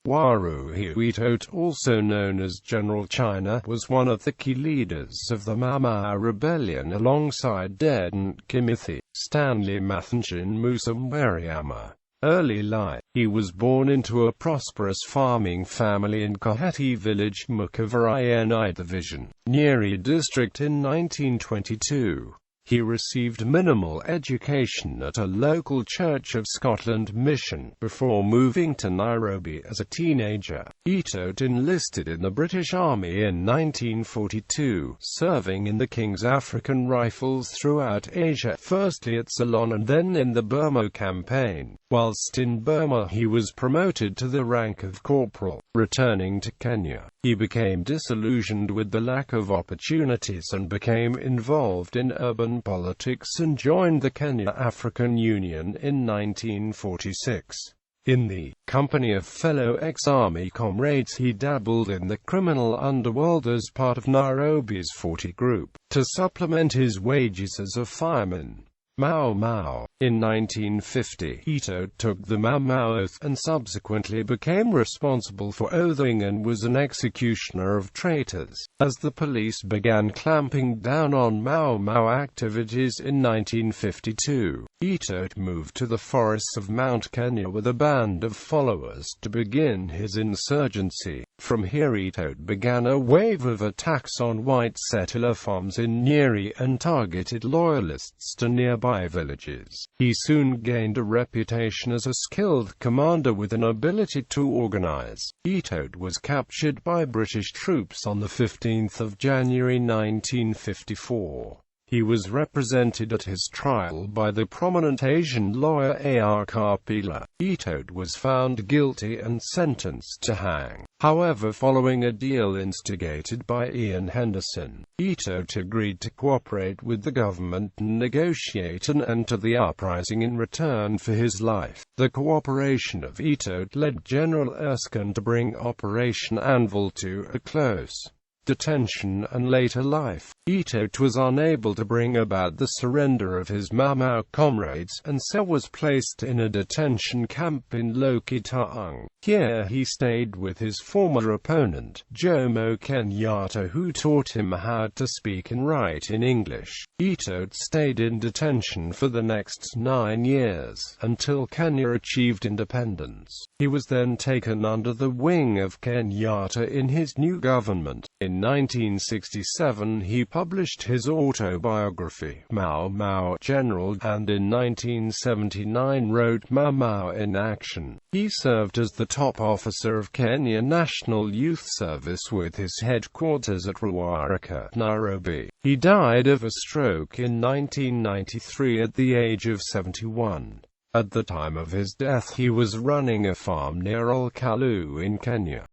Waruhiu Itote, also known as General China, was one of the key leaders of the Mau Mau rebellion alongside Dedan Kimathi, Stanley, Mathenge and Musa Mwariama. Early life. He was born into a prosperous farming family in Kahati village, Mukavarayani division, Nyeri district in 1922. He received minimal education at a local Church of Scotland mission, before moving to Nairobi as a teenager. Itote enlisted in the British Army in 1942, serving in the King's African Rifles throughout Asia, firstly at Ceylon and then in the Burma campaign. Whilst in Burma he was promoted to the rank of corporal. Returning to Kenya, he became disillusioned with the lack of opportunities and became involved in urban politics and joined the Kenya African Union in 1946. In the company of fellow ex-army comrades he dabbled in the criminal underworld as part of Nairobi's 40 group, to supplement his wages as a fireman. Mau Mau. In 1950, Itote took the Mau Mau oath, and subsequently became responsible for oathing and was an executioner of traitors. As the police began clamping down on Mau Mau activities in 1952, Itote moved to the forests of Mount Kenya with a band of followers to begin his insurgency. From here Itote began a wave of attacks on white settler farms in Nyeri and targeted loyalists to nearby villages. He soon gained a reputation as a skilled commander with an ability to organize. Itote was captured by British troops on the 15th of January 1954. He was represented at his trial by the prominent Asian lawyer A.R. Kapila. Itote was found guilty and sentenced to hang. However, following a deal instigated by Ian Henderson, Itote agreed to cooperate with the government and negotiate an end to the uprising in return for his life. The cooperation of Itote led General Erskine to bring Operation Anvil to a close. Detention and later life. Itote was unable to bring about the surrender of his Mau Mau comrades, and so was placed in a detention camp in Lokitaung. Here he stayed with his former opponent, Jomo Kenyatta, who taught him how to speak and write in English. Itote stayed in detention for the next 9 years, until Kenya achieved independence. He was then taken under the wing of Kenyatta in his new government. In 1967 he published his autobiography, Mau Mau General, and in 1979 wrote Mau Mau in Action. He served as the top officer of Kenya National Youth Service with his headquarters at Ruaraka, Nairobi. He died of a stroke in 1993 at the age of 71. At the time of his death he was running a farm near Olkalu in Kenya.